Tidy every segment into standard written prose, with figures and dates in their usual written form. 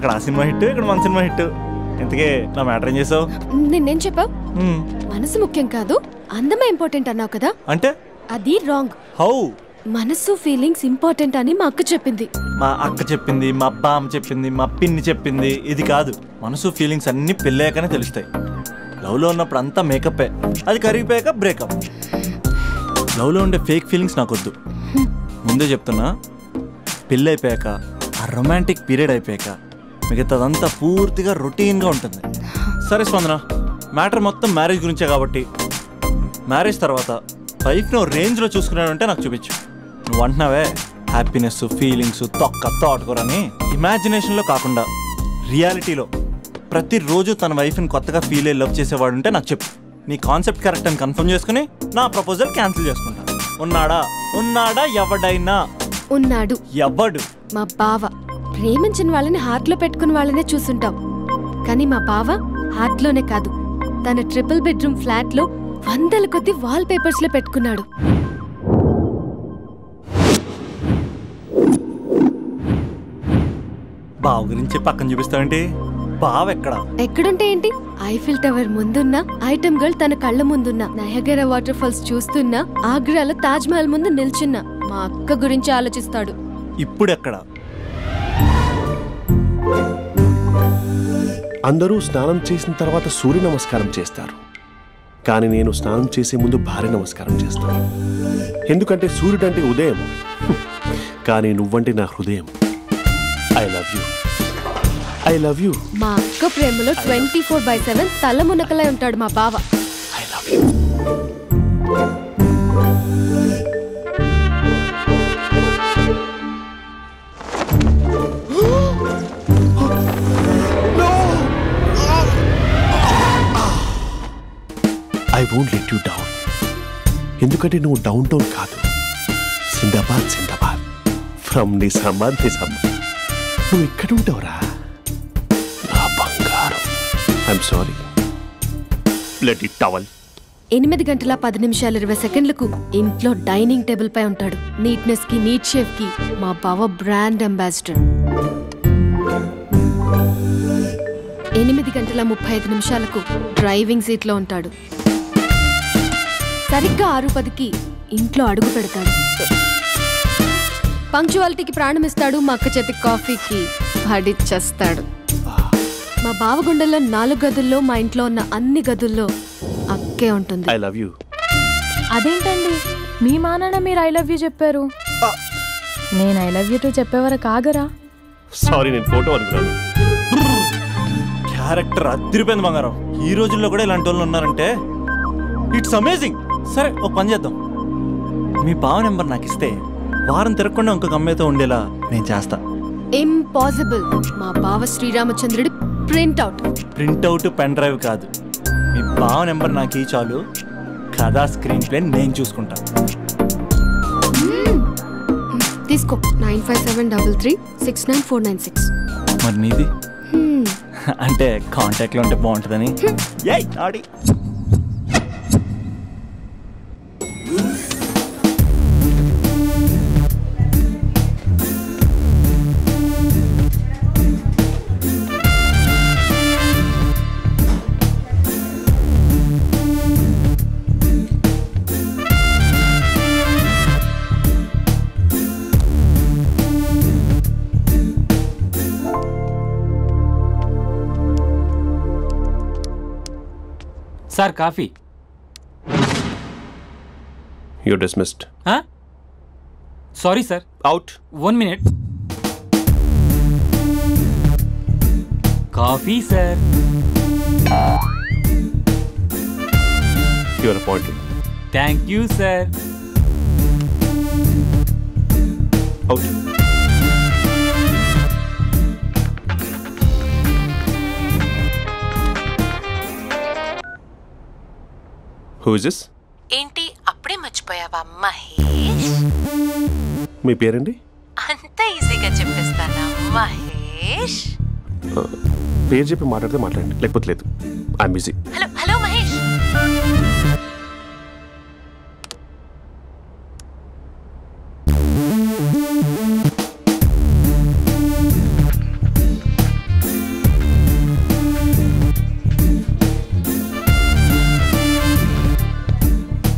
అక్కడ ఆ cinema hit, ఇక్కడ మన సినిమా హిట్. ఇంతకే నా మ్యాటర్ ఏం చేసావు? నేనేం చెప్పావు? మనసు ముఖ్యం కాదు, అందమే ఇంపార్టెంట్ అన్నావు కదా. అంటే అది రాంగ్. హౌ? మనసు ఫీలింగ్స్ ఇంపార్టెంట్ అని మా అక్క చెప్పింది. మా అక్క చెప్పింది, మా బామ్మ చెప్పింది, మా పిన్ని చెప్పింది. ఇది కాదు, మనసు ఫీలింగ్స్ అన్ని పెళ్ళాకనే తెలుస్తాయి. లవ్లో ఉన్నప్పుడు అంతా మేకప్పే, అది కరిగిపోయాక బ్రేకప్. లవ్లో ఉండే ఫేక్ ఫీలింగ్స్ నాకొద్దు. ముందే చెప్తున్నా, పెళ్ళి అయిపోయాక ఆ రొమాంటిక్ పీరియడ్ అయిపోయాక మిగతాదంతా పూర్తిగా రొటీన్గా ఉంటుంది. సరే స్పందన, మ్యాటర్ మొత్తం మ్యారేజ్ గురించే కాబట్టి మ్యారేజ్ తర్వాత లైఫ్ను రేంజ్లో చూసుకున్నాడంటే నాకు చూపించు. నువ్వు అంటున్నావే హ్యాపీనెస్, ఫీలింగ్స్ తోటకూరని, ఇమాజినేషన్లో కాకుండా రియాలిటీలో ప్రతిరోజు తన వైఫ్ని కొత్తగా ఫీల్ అయ్యి లవ్ చేసేవాడు ఉంటే నాకు చెప్పు. నీ కాన్సెప్ట్ కరెక్ట్ అని కన్ఫర్మ్ చేసుకుని నా ప్రపోజల్ క్యాన్సిల్ చేసుకుంటా. ఉన్నాడా ఎవడైనా? ఉన్నాడు. ఎవడు? మా బావ. ప్రేమించిన వాళ్ళని హార్ట్ లో పెట్టుకున్న వాళ్ళనే చూసుంటాం, కానీ మా బావ హార్ట్ లోనే కాదు, తన ట్రిపుల్ బెడ్రూమ్ ఫ్లాట్ లో 100 కొద్ది వాల్ పేపర్స్ లో పెట్టుకున్నాడు. బావ గురించి పక్కన చూపిస్తావేంటి? బావ ఎక్కడుంటే ఏంటి? ఐఫిల్ టవర్ ముందున్న ఐటమ్ గర్ల్ తన కళ్ళ ముందున్న నయగరా వాటర్ ఫాల్స్ చూస్తున్నా, ఆగ్రాలో తాజ్ మహల్ ముందు నిల్చున్నా మా అక్క గురించి ఆలోచిస్తాడు. ఇప్పుడెక్కడ? అందరూ స్నానం చేసిన తర్వాత సూర్య నమస్కారం చేస్తారు, కానీ నేను స్నానం చేసే ముందు భార్య నమస్కారం చేస్తాను. ఎందుకంటే సూర్యుడు అంటే ఉదయం, కానీ నువ్వంటే నా హృదయం. I love you, I love you. మా అక్క ప్రేమలో 24/7 తల మునకలై ఉంటాడు మా బావ. I love you. I won't let you down. ఎందుకంటే నువ్వు డౌన్ టౌన్ కాదు, జిందాబాద్ జిందాబాద్ ఫ్రమ్ నిజామాబాద్ నిజామాబాద్. నువ్వు ఇక్కడ ఉంటావురా నా బంగారం. I'm sorry, let it towel. 8 గంటల 10 నిమిషాలు 20 సెకండ్లకు ఇంట్లో డైనింగ్ టేబుల్ పై ఉంటాడు. నీట్నెస్ కి, నీట్ షేఫ్ కి మా బావ బ్రాండ్ అంబాసిడర్. 8 గంటల 35 నిమిషాలకు డ్రైవింగ్ సీట్ లో ఉంటాడు. సరిగ్గా 6:10కి ఇంట్లో అడుగు పెడతాడు. పంక్చువాలిటీకి ప్రాణమిస్తాడు. మా అక్క చేతి కాఫీకి పడిచ్చేస్తాడు. మా బావ గుండెల్లో 4 గదుల్లో, మా ఇంట్లో ఉన్న అన్ని గదుల్లో అక్కే ఉంటుంది. I love you. అదేంటండి, మీ మానాన్న మీరు ఐ లవ్ యూ చెప్పారు, నేను ఐ లవ్ యూ టు చెప్పేవరకు ఆగరా? సారీ, నేను ఫోటో అనుకున్నాను. క్యారెక్టర్ అదిరిపోయింది బంగారం. ఈ రోజుల్లో కూడా ఇలాంటి వాళ్ళు ఉన్నారంటే ఇట్స్ అమేజింగ్. సరే, ఒక పని చేద్దాం. మీ బావ నెంబర్ నాకు ఇస్తే వారం తిరగకుండా ఇంకొక అమ్మాయితో ఉండేలా నేను చేస్తా. ఇంపాసిబుల్. మా బావ శ్రీరామచంద్రుడి ప్రింట్అవుట్. పెన్ డ్రైవ్ కాదు, మీ బావ నెంబర్ నాకు ఈ చాలు. కథా స్క్రీన్ ప్లే నేను చూసుకుంటా. తీసుకో. 9573369496. మరి నీది? అంటే కాంటాక్ట్లో ఉంటే బాగుంటుందని. ఆడి sir coffee. You're dismissed. Sorry sir. Out. 1 minute. Coffee sir. You are appointed. Thank you sir. Out. Who is this? ఏంటి అప్పుడే మర్చిపోయావా మహేష్? మీ పేరండి? అంత ఈజీగా చెప్పేస్తానా మహేష్? పేరు చెప్పి మాట్లాడితే మాట్లాడండి, లేకపోతే లేదు. I'm busy. Hello hello Mahesh.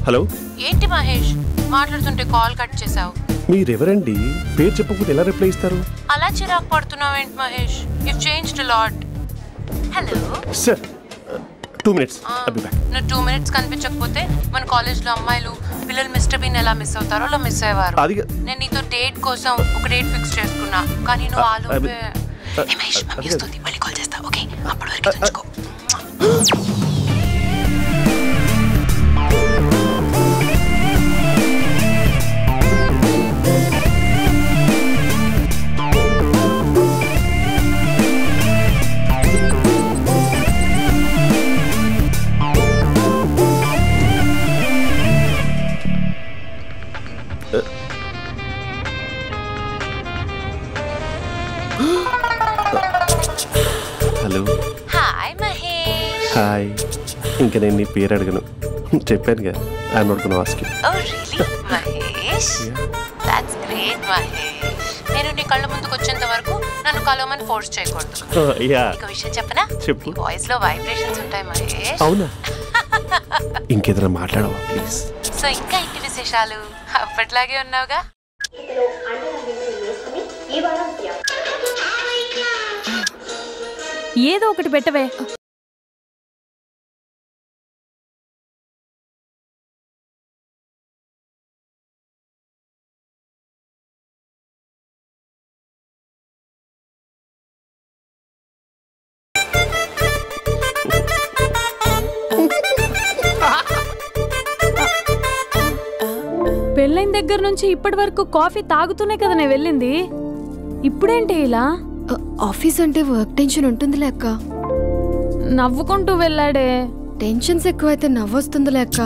Hello, ఏంటి మహేష్ మాట్లాడుతుంటే కాల్ కట్ చేసావు? మీరెవరండి? పేరు చెప్పకపోతే ఎలా రిప్లై ఇస్తారు? అలా చిరాకు పడుతున్నావు ఏంటి Mahesh? You changed a lot. Hello sir, 2 minutes. నువ్వు 2 minutes కనిపించకపోతే మన కాలేజ్లో అమ్మాయిలు పిల్లలు మిస్టర్ బీన్ ఎలా మిస్ అవుతారో అలా మిస్ అయ్యేవారు. నేను నీతో డేట్ కోసం ఒక డేట్ ఫిక్స్ చేసుకున్నా, కానీ నువ్వు ఆలోపే మహేష్ మమ్మీ వస్తుంది, మళ్ళీ కాల్ చేస్తా. ఓకే, అప్పటి వరకు ఉంచుకో. హలో. హాయ్ మహేష్. హాయ్. ఇంకా నేను నీ పేరు అడగను, చెప్పాను కదా. I'm not gonna ask you. Oh really Mahesh? That's great Mahesh. నేను నీ కళ్ళ ముందుకు వచ్చేంత వరకు నన్ను కలవమని ఫోర్స్ చేయకూడదు. ఒక విషయం చెప్పనా? చెప్పు. వాయిస్ లో వైబ్రేషన్స్ ఉంటాయి మహేష్. అవునా? ఇంకేదైనా మాట్లాడవా ప్లీజ్? సో ఇంకా ఇంటి విశేషాలు అప్పట్లాగే ఉన్నావుగా? ఏదో ఒకటి పెట్టవే. పెళ్ళైన దగ్గర నుంచి ఇప్పటి వరకు కాఫీ తాగుతూనే కదా నేను వెళ్ళింది. ఇప్పుడేంటి ఇలా? ఆఫీస్ అంటే వర్క్ టెన్షన్ ఉంటుందిలే అక్క. నవ్వుకుంటూ వెళ్ళాడే. టెన్షన్స్ ఎక్కువైతే నవ్వొస్తుందిలే అక్క.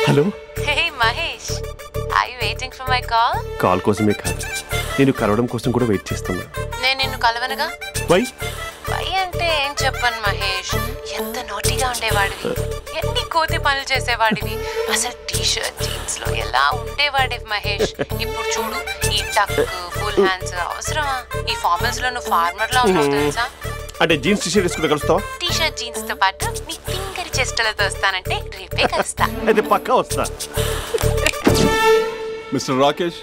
Hello. Hey Mahesh, are you waiting for my call? Call కోసమే కాదు, నేను కలవడం కోసం కూడా వెయిట్ చేస్తున్నా. నేను నిన్ను కలవనుగా. వై? వై అంటే ఏం చెప్పను మహేష్, ఎంత నోటీగా ఉండేవాడివి, ఎన్ని కోతి పనులు చేసేవాడివి, అసలు టీ షర్ట్ జీన్స్ లో ఎలా ఉండేవాడివి మహేష్. ఇప్పుడు చూడు, ఈ టక్ ఫుల్ హ్యాండ్స్ అవసరమా? ఈ ఫార్మల్స్ లో నువ్వు ఫార్మర్ లా ఉన్నావు తెలుసా? అంటే జీన్స్ టీ షర్ట్ వేసుకుంటే కలుస్తావా? టీ షర్ట్ జీన్స్ తో పాటు నీ ఫింగర్ చెస్టలతో వస్తానంటే రేపే కలుస్తా. అయితే పక్కా వస్తా. Mister Rakesh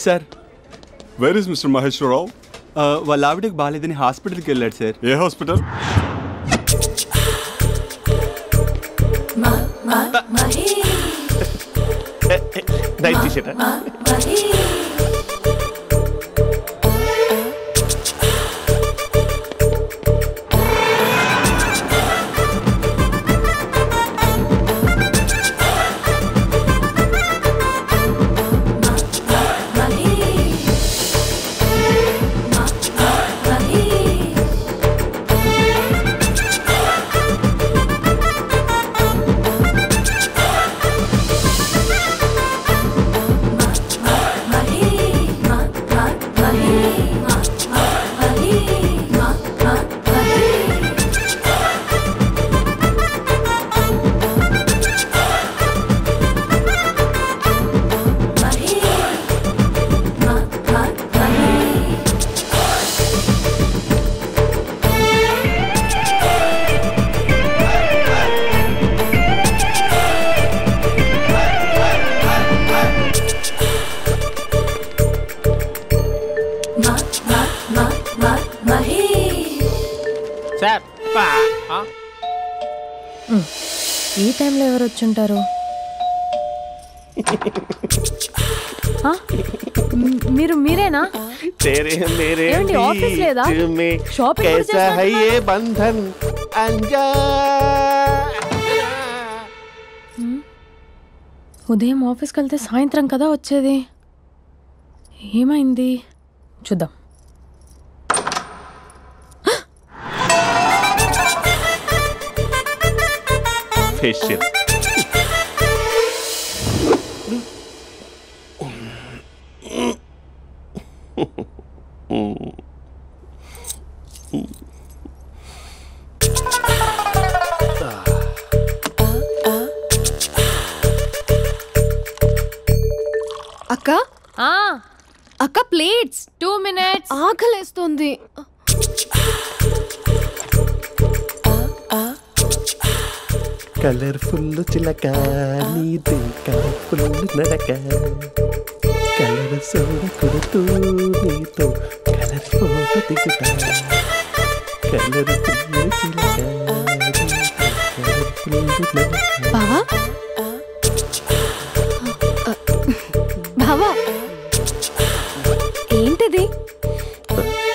sir, where is mister Maheshwara Rao? వాళ్ళ ఆవిడకి బాగాలేదని హాస్పిటల్కి వెళ్ళాడు సార్. ఏ హాస్పిటల్? Night T shirt. ఈ టైంలో ఎవరు వచ్చుంటారు? మీరేనా? ఏమండి, ఆఫీస్ లేదా? షాపింగ్ బంధన్ ఉదయం ఆఫీస్కి వెళ్తే సాయంత్రం కదా వచ్చేది. ఏమైంది చూద్దాం. ఫేషియల్. అక్క, అక్క ప్లేట్స్ 2 minutes. ఆకలేస్తుంది. కలర్ఫుల్ చిలక నీదే కలర్ఫుల్ నడక కలర్ సోడ కొడుతూ నీతో కలర్ ఫోటో దిగుతా కలర్ఫుల్ చిలక బావా బావా ఏంటది?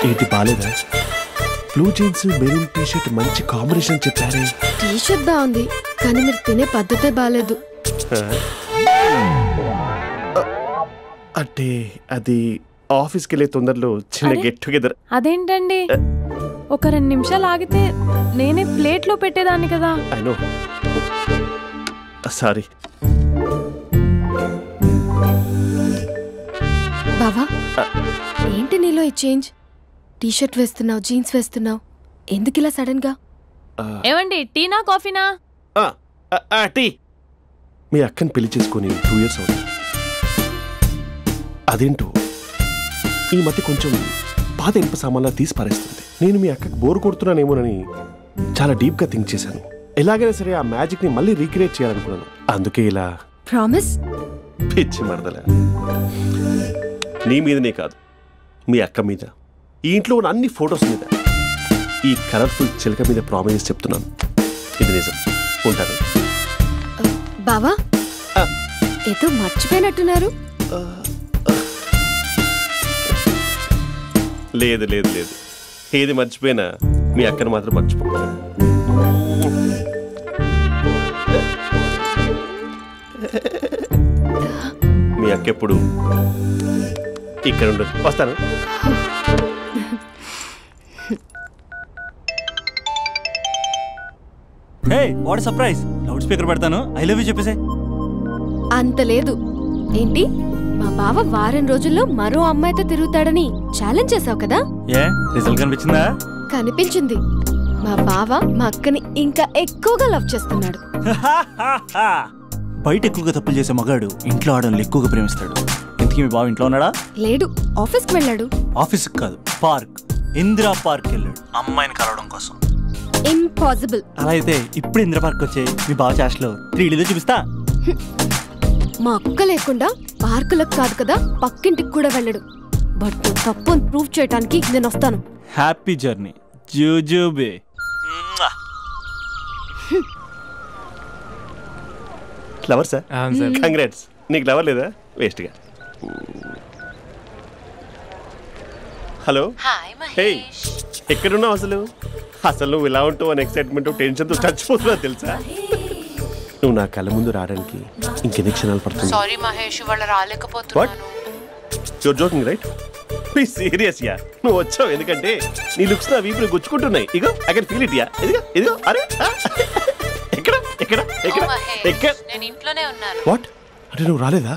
ఏంటి బాలేదా? బ్లూ జీన్స్ మెరూన్ టీషర్ట్ మంచి కాంబినేషన్ చెప్పారే. టీషర్ట్ బాగుంది కానీ మీరు తినే పద్ధతే బాలేదు. అంటే అది ఆఫీస్కి వెళ్ళే తొందరలో చిన్న అరే. Get together. అదేంటండి ఒక 2 నిమిషాలు ఆగితే నేనే ప్లేట్లో పెట్టేదాన్ని కదా. I know, sorry. బావా ఏంటి నీలో ఈ చేంజ్? టీషర్ట్ వేస్తున్నావు, జీన్స్ వేస్తున్నావు, ఎందుకు ఇలా సడన్ గా? ఏమండి టీనా కాఫీనా? టీ. మీ అక్కని పెళ్లి చేసుకొని 2 years అవుతుంది. అదేంటో ఈ మధ్య కొంచెం పాత ఇనుప సామాన్లా తీసి పారేస్తుంది. నేను మీ అక్కకి బోర్ కొడుతున్నానేమోనని చాలా డీప్గా థింక్ చేశాను. ఎలాగైనా సరే ఆ మ్యాజిక్ని మళ్ళీ రీక్రియేట్ చేయాలనుకున్నాను. అందుకే ఇలా. ప్రామిస్? పిచ్చి మరదల, నీ మీదనే కాదు, మీ అక్క మీద, ఈ ఇంట్లో ఉన్న అన్ని ఫొటోస్ మీద, ఈ కలర్ఫుల్ చిలక మీద ప్రామిస్ చెప్తున్నాను. ఇది నిజం. ఉంటాను. బావా ఏదో మర్చిపోయినట్టున్నారు. లేదు లేదు లేదు, ఏది మర్చిపోయినా మీ అక్కను మాత్రం మర్చిపో. మీ అక్క ఎప్పుడు ఇక్కడ ఉండదు. వస్తాను. Hey what surprise! Loud speaker పెడతాను, ఐ లవ్ యూ చెప్పేసే. అంత లేదు. ఏంటి మా బావ వారం రోజుల్లో మరో అమ్మాయితో తిరుగుతాడని ఛాలెంజ్ చేసావు కదా? ఏ రిజల్ట్ కనిపించిందా? కనిపించింది. మా బావ మా అక్కని ఇంకా ఎక్కువగా లవ్ చేస్తున్నాడు. బయట ఎక్కువగా తప్పులు చేసే మగాడు ఇంట్లో ఆడవాళ్ళని ఎక్కువగా ప్రేమిస్తాడు. ఇంతకీ మీ బావ ఇంట్లో ఉన్నాడా? లేడు, ఆఫీస్కి వెళ్ళాడు. ఆఫీస్కి కాదు, పార్క్, ఇందిరా పార్క్ వెళ్ళాడు అమ్మాయిని కలవడం కోసం. ఇంపాసిబుల్. అలా అయితే ఇప్పుడు ఇందిరా పార్క్ వచ్చే మీ బావ చాష్లో 3Dలో చూపిస్తా. మా అక్క లేకుండా పార్కులకు కాదు కదా పక్కింటికి కూడా వెళ్ళడు. బట్ తప్పు ప్రూవ్ చేయడానికి నేను వస్తాను. హ్యాపీ జర్నీ జూజూబే. Lover sir? కంగ్రాట్స్. నీకు లవర్ లేదా? వేస్ట్గా. హలో. Hi hey, Mahesh. ఎక్కడున్నావు అసలు? అసలు నువ్వు ఇలా ఉంటావు అని ఎక్సైట్మెంట్ టెన్షన్తో చచ్చిపోతున్నావు తెలుసా? నువ్వు నా కళ్ళ ముందు రావడానికి ఇంకెన్ని క్షణాలు పడుతుంది? సారీ మహేష్, ఇవాళ రాలేకపోతున్నాను. Your joking right? Please serious ya. నువ్వు వచ్చావు ఎందుకంటే నీ లుక్స్ నా వీపుని గుచ్చుకుంటున్నాయి. ఇగో I can feel it ya. ఇదిగో ఇదిగో. అరే ఎక్కడ ఎక్కడ ఎక్కడ ఎక్కడ? నేను ఇంట్లోనే ఉన్నాను. వాట్ అంటే నువ్వు రాలేదా?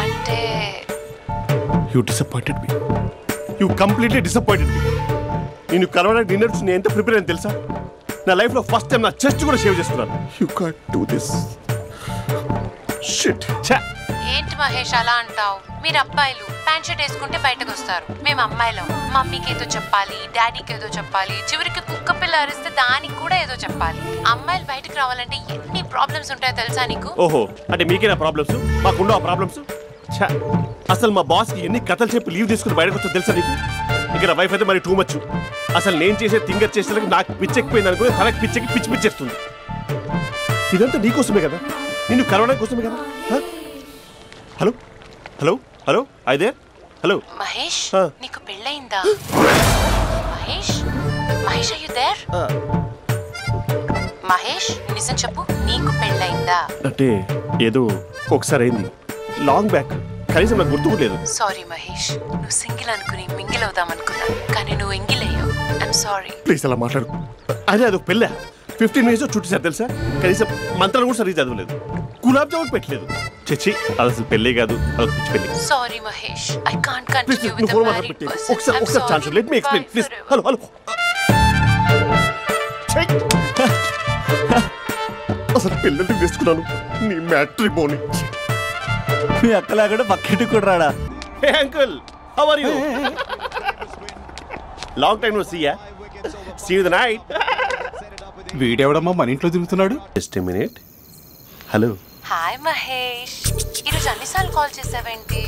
అంటే you disappointed me. You completely disappointed me. నేను కలవడానికి డిన్నర్స్ నేను ఎంత ప్రిపేర్ అని తెలుసా? నా లైఫ్లో ఫస్ట్ టైం నా చెస్ట్ కూడా సేవ్ చేస్తున్నాను. You can't do this. Shit. ఏంటి మహేష్ అలా అంటావు? మీరు అబ్బాయిలు ప్యాంట్ షర్ట్ వేసుకుంటే బయటకు వస్తారు. మేము అమ్మాయిలం మమ్మీకి ఏదో చెప్పాలి, డాడీకి ఏదో చెప్పాలి, చివరికి కుక్క పిల్ల అరిస్తే దానికి కూడా ఏదో చెప్పాలి. అమ్మాయిలు బయటకు రావాలంటే ఎన్ని ప్రాబ్లమ్స్ ఉంటాయో తెలుసా నీకు? ఓహో, అంటే మీకేనా ప్రాబ్లమ్స్? మాకుండా ఆ ప్రాబ్లమ్స్? అసలు మా బాస్కి ఎన్ని కథలు చెప్పి లీవ్ తీసుకుని బయటకు వచ్చో తెలుసా నీకు? ఇక్కడ వైఫ్ అయితే మరి టూ మచ్. అసలు నేను చేసే థింగర్ చేసేందుకు నాకు పిచ్చెక్కిపోయింది అనుకుని తనకి పిచ్చెక్కి పిచ్చి పిచ్చేస్తుంది. ఇదంతా నీకోసమే కదా, నిన్ను కలవడానికి కోసమే కదా. హలో హలో హలో అయితే హలో మహేష్, నీకు పెళ్ళయిందా? Mahesh Mahesh are you there? Mahesh నిజం చెప్పు, నీకు పెళ్ళయిందా? అంటే ఏదో ఒకసారి అయింది, లాంగ్ బ్యాక్, కనీసం నాకు గుర్తు లేదు. సారీ మహేష్, నువ్వు సింగిల్ అనుకుని మింగిల్ అవుదాం అనుకున్నా, కానీ నువ్వు ఎంగిల్ అయ్యావు. I'm sorry. ప్లీజ్ అలా మాట్లాడు. అదే అది పెళ్ళా 15 minutes చుట్టేసారు తెలుసా? కనీసం మంత్రాలు కూడా సరిగ్గా చదవలేదు, గులాబ్ జామున్ పెట్టలేదు. చచ్చి, అది అసలు పెళ్ళే కాదు, అది పిచ్చి పెళ్ళి. Sorry Mahesh, I can't continue with the married person. ఒకసారి chance let me explain please. Hello hello. అసలు పిల్లల్ని తీసుకున్నాను నీ మ్యాట్రిమోని. మీ అక్కలాగా పక్కింటికి కూడా రాడా? Hey uncle, How are you? Long time no see ya. See you the night. వీడెవడమ్మా మన ఇంట్లో తిరుగుతున్నాడు? Just a minute. Hello. Hi Mahesh, ఈరోజు అన్నిసార్లు కాల్ చేసావేంటి?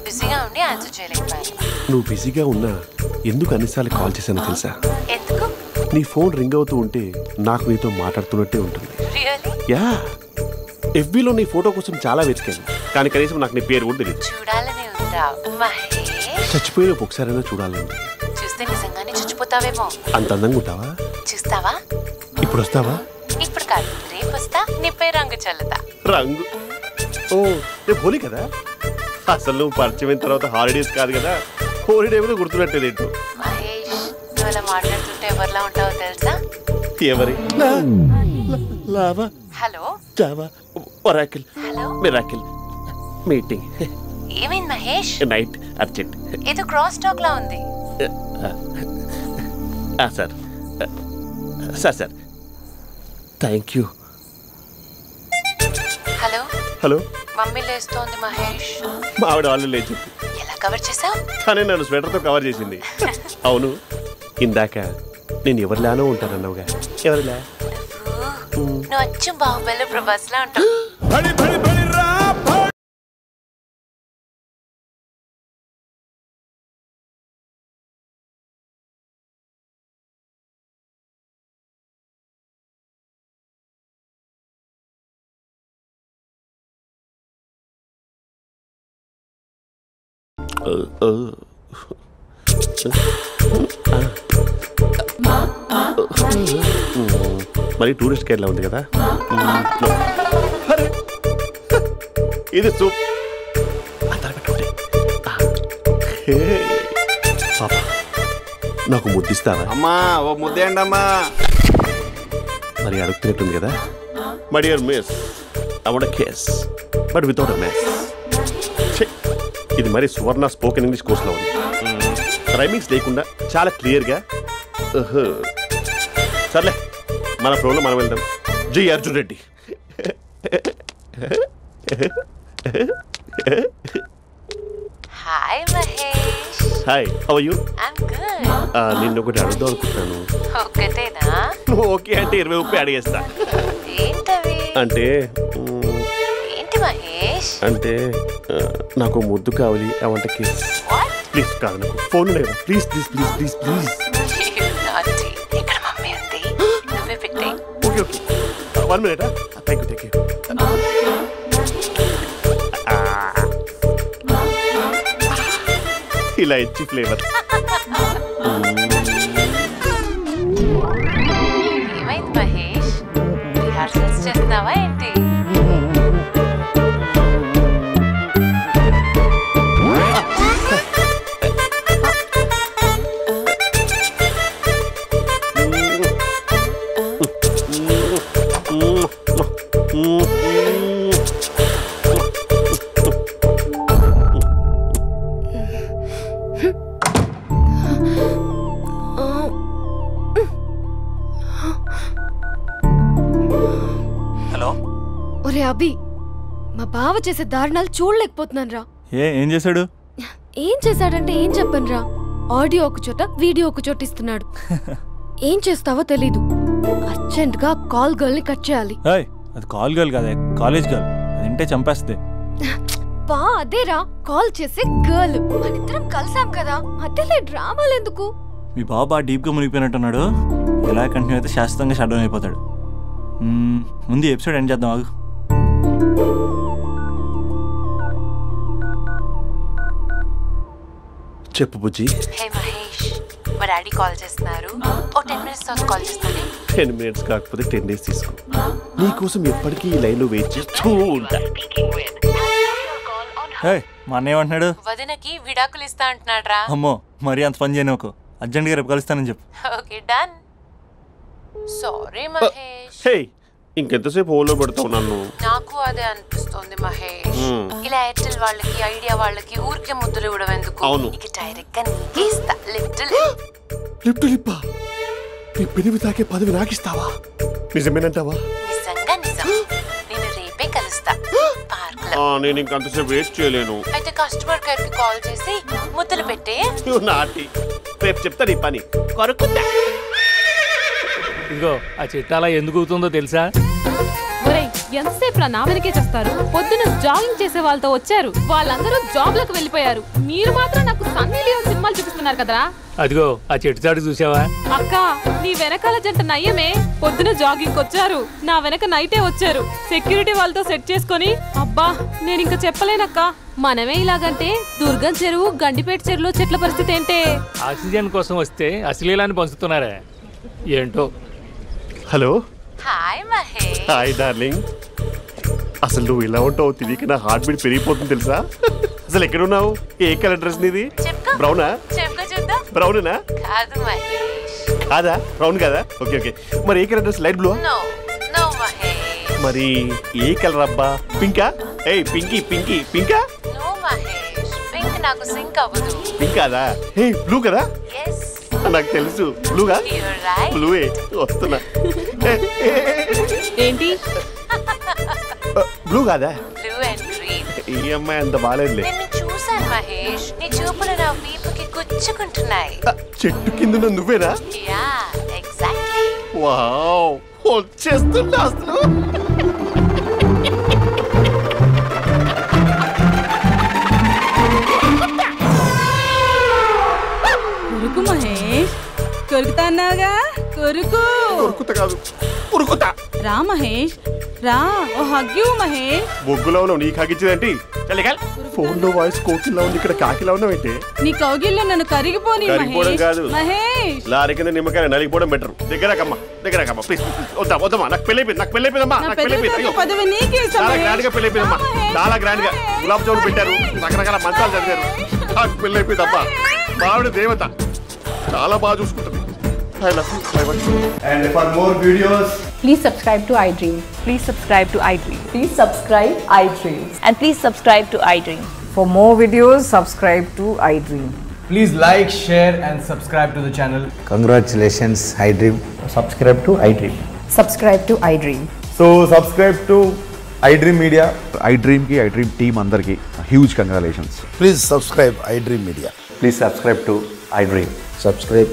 బిజీగా ఉండి ఆన్సర్ చేయలేకపోయాను. నువ్వు బిజీగా ఉన్నా ఎందుకు అన్నిసార్లు కాల్ చేశానో తెలుసా? ఎందుకు? నీ ఫోన్ రింగ్ అవుతూ ఉంటే నాకు నీతో మాట్లాడుతున్నట్టే ఉంటుంది. రియల్లీ? యా, FBలో నీ ఫోటో కోసం చాలా వెతికాను, కానీ కనీసం నాకు నీ పేరు కూడా తెలియదు. చూడాలని ఉందా మహేష్? చచ్చిపోయిన ఒకసారైనా చూడాలండి. చూస్తే నిజంగానే చచ్చిపోతావేమో. అంత అందంగా ఉంటావా? చూస్తావా? ఇప్పుడు వస్తావా? ఇప్పుడు కాదు, రేపు వస్తా, నీపై రంగు చల్లుతా. రంగు? ఓ, రేపు హోలీ కదా. అసలు నువ్వు పరిచయం అయిన తర్వాత హాలిడేస్ కాదు కదా, హోలిడే కూడా గుర్తుపెట్టేదేంటో. మహేష్, నువ్వు అలా మాట్లాడుతుంటే ఎవరిలా ఉంటావో తెలుసా? ఎవరి? Lava, hello, java, oracle, hello, miracle, meeting. ఏమైంది మహేష్? Night urgent. ఏదో క్రాస్ టాక్ లా ఉంది. Sir sir sir thank you. Hello hello, mummy లేస్తోంది మహేష్. మా ఆవిడ వాళ్ళు లేచి ఎలా కవర్ చేసావు? తనే నన్ను స్వెటర్తో కవర్ చేసింది. అవును, ఇందాక నేను ఎవరిలానో ఉంటానన్నావుగా, ఎవరిలా? నువ్వు అచ్చం బాహుబలి ప్రభాస్ లా ఉంటావు. మరి టూరిస్ట్ కేరళ ఉంది కదా. ఇది సూప్. పాపా, నాకు ముద్దిస్తావా? అమ్మా ఓ ముద్దేయండి అమ్మా. మరి అడుగుతున్నట్టుంది కదా. My dear miss, I want kiss but without a miss. ఇది మరి సువర్ణ స్పోకెన్ ఇంగ్లీష్ కోర్సులో ఉంది. రైమింగ్స్ లేకుండా చాలా క్లియర్గా. సర్లే, మన ఫ్లోలో మనం వెళ్దాం. జై Arjun Reddy. Hi Mahesh. Hi, how are you? I'm good. నిన్ను ఒకటి అడుగుదాం అనుకుంటున్నాను. ఒక్కటేనా? నువ్వు ఓకే అంటే 20 రూపాయలు అడిగేస్తా. ఏంటవి? అంటే ఏంటి మహేష్? అంటే నాకు ముద్దు కావాలి. I want kiss. ప్లీజ్. కాదు, నాకు ఫోన్ లేదు. Please please please please please. ఇక్కడ మమ్మీ ఉంది, నువ్వే పెట్టే. Okay okay, 1 minute. Thank you thank you. ఇలా ఇచ్చి ఫ్లేవర్. ఏమైంది మహేష్? రిహార్సల్స్ చేస్తున్నావా ఏంటి? ఒరే అభి, మా బావ చేసే దారుణాలు చూడలేకపోతున్నాను రా. ఏం చేశాడు? ఏం చేశాడంటే ఏం చెప్పను రా. ఆడియో ఒక చోట, వీడియో ఒక చోట ఇస్తున్నాడు. ఏం చేస్తావో తెలీదు. అర్జెంట్ గా కాల్ గర్ల్ ని కట్ చేయాలి. అది కాల్ గర్ల్ కాదే, కాలేజ్ గర్ల్. అది వింటే చంపేస్తుంది. బా అదేరా, కాల్ చేసే గర్ల్. మనిద్దరం కలిసాం కదా, మధ్యలో డ్రామాలు ఎందుకు? మీ బాబా డీప్ గా మునిగిపోయినట్టున్నాడు. ఇలా కంటిన్యూ అయితే శాశ్వతంగా షట్ డౌన్ అయిపోతాడు. ముందు ఎపిసోడ్ ఎండ్ చేద్దాం, ఆగు. చెప్పు బుజ్జి. హే మహేష్, మా డాడీ కాల్ చేస్తున్నారు. ఓ 10 minutes తర్వాత కాల్ చేస్తాను. 10 minutes కాకపోతే 10 days తీసుకో. నీకోసం ఎప్పటికీ ఈ లైన్లో వెయిట్ చేస్తూ ఉంటా. మా అన్న ఏమంటున్నాడు? వదినకి విడాకులు ఇస్తా అంటున్నాడు రా. అమ్మో, మరీ అంత పని చేయను. ఒక అర్జెంట్గా రేపు కలుస్తానని చెప్పు. Okay done. సారీ మహేష్. హే, ఇంకెంతసేపు హోల్లో పెడతావు నన్ను? నాకు అదే అనిపిస్తుంది మహేష్. ఇలా ఎయిర్టెల్ వాళ్ళకి, ఐడియా వాళ్ళకి ఊరికే ముద్దులు ఇవ్వడం ఎందుకు? అవును. ఇక డైరెక్ట్ గా నీకే ఇస్తా. లిఫ్ట్ లిప్పా, నీ పెనివి తాకే పదవి నాకిస్తావా? నిజమేనంటావా? నిజంగా నిజం. నేను రేపే కలుస్తా పార్క్ లో. నేను ఇంకంతసేపు వేస్ట్ చేయలేను. అయితే కస్టమర్ కేర్ కి కాల్ చేసి ముద్దలు పెట్టే. నువ్వు నాటి రేపు చెప్తా నీ పని. కొరుకుందా ఇదిగో ఆ చెట్టు అలా ఎందుకు అవుతుందో తెలుసా? ఒరేయ్, ఎంతసేపు నా వెనకే చేస్తారు? పొద్దున జాగింగ్ చేసే వాళ్ళతో వచ్చారు, వాళ్ళందరూ జాబ్లకు వెళ్ళిపోయారు. మీరు మాత్రం నాకు సన్నీ లియోన్ సినిమాలు చూపిస్తున్నారు కదరా. అదిగో ఆ చెట్టు చాటు చూసావా? అక్క, నీ వెనకాల జంట నయ్యమే. పొద్దున జాగింగ్ వచ్చారు, నా వెనక నైటే వచ్చారు. సెక్యూరిటీ వాళ్ళతో సెట్ చేసుకొని అబ్బా నేను ఇంకా చెప్పలేనక్క. మనమే ఇలాగంటే దుర్గం చెరువు, గండిపేట చెరువులో చెట్ల పరిస్థితి ఏంటే? ఆక్సిజన్ కోసం వస్తే అశ్లీలాన్ని పంచుతున్నారా ఏంటో. Hello. Hi Mahesh. Hi darling. అసలు నువ్వు ఇలా ఉంటావు తిరిగి నా హార్ట్ బీట్ పెరిగిపోతుంది తెలుసా? అసలు ఎక్కడున్నావు? ఏ కలర్ డ్రెస్ నీది? బ్రౌనా? బ్రౌనేనా? కాదు మహేష్. కాదా? బ్రౌన్ కాదా? Okay okay. మరి ఏ colour dress? Light blue? No no Mahesh. మరి ఏ కలర్ అబ్బా? పింకా? ఏయ్ పింకీ పింకీ పింకా? నో మహేష్, పింక్ నాకు సింక్ అవ్వదు. పింక్ కాదా? ఏయ్ బ్లూ కదా? yes నాకు తెలుసు. బ్లూగా? you're right. బ్లూవే వస్తున్నా. ఏంటి బ్లూ కాదా? blue and green. ఈ అమ్మాయి అంత బాగాలేదులే. నిన్ను చూశాను మహేష్, నీ చూపులు నా వీపుకి గుచ్చుకుంటున్నాయి. చెట్టు కింద నువ్వేనా? Yeah exactly. వావ్, వచ్చేస్తున్నా అసలు. కొరుకు మహేష్, కొరుకుతా అన్నావుగా, కొరుకు. కొరుకుతా కాదు, ఉరుకుతా. రా మహేష్ రా, ఓ హగ్గు మహేష్. బొగ్గులో ఉన్నావు, నీకు హగిచ్చిందేంటి? ఫోన్ లో వాయిస్ కోకిలా ఉంది, ఇక్కడ కాకిలా ఉన్నావేంటి? నీ కౌగిల్లో నన్ను కరిగిపోని కరిగిపోవడం కాదు మహేష్. లారీ కింద నిమ్మకాయ నలిగిపోవడం బెటర్. దగ్గరకమ్మా దగ్గరకమ్మా ప్లీజ్. వద్దా వద్దమ్మా, నాకు పెళ్ళైపోయింది, నాకు పెళ్ళైపోయిందమ్మా, నాకు పెళ్ళైపోయింది. పదవి నీకే ఇస్తా చాలా మహేష్. గ్రాండ్ గా పెళ్ళైపోయిందమ్మా, చాలా గ్రాండ్ గా. గులాబ్ జామున్ పెట్టారు, రకరకాల మంచాలు చదివారు. నాకు పెళ్ళైపోయిందమ్మా. మావిడ దేవత, చాలా బాగా చూసుకుంటుంది. I love you. I want you. And for more videos, please subscribe to iDream. Please subscribe to iDream. Please subscribe iDream. And please subscribe to iDream. For more videos, subscribe to iDream. please like, share and subscribe to the channel. Congratulations, iDream. Subscribe to iDream. Subscribe to iDream. So subscribe to iDream Media. iDream ki iDream team andarki huge congratulations. Please subscribe iDream Media. Please subscribe to iDream. Subscribe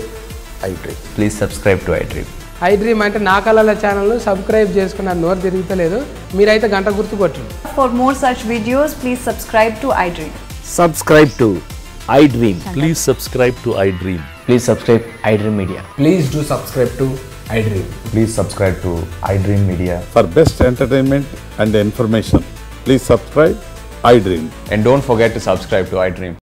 iDream. Please subscribe to iDream. iDream అంటే నా కళల channel subscribe చేసుకున్న నోరు తిరుగుతలేదు, మీరైతే గంట గుర్తు కొట్టండి. For more such videos, please subscribe to iDream. Subscribe to iDream. Please subscribe to iDream. Please subscribe iDream Media. Please do subscribe to iDream. Please subscribe to iDream Media. For best entertainment and information, please subscribe iDream. And don't forget to subscribe to iDream.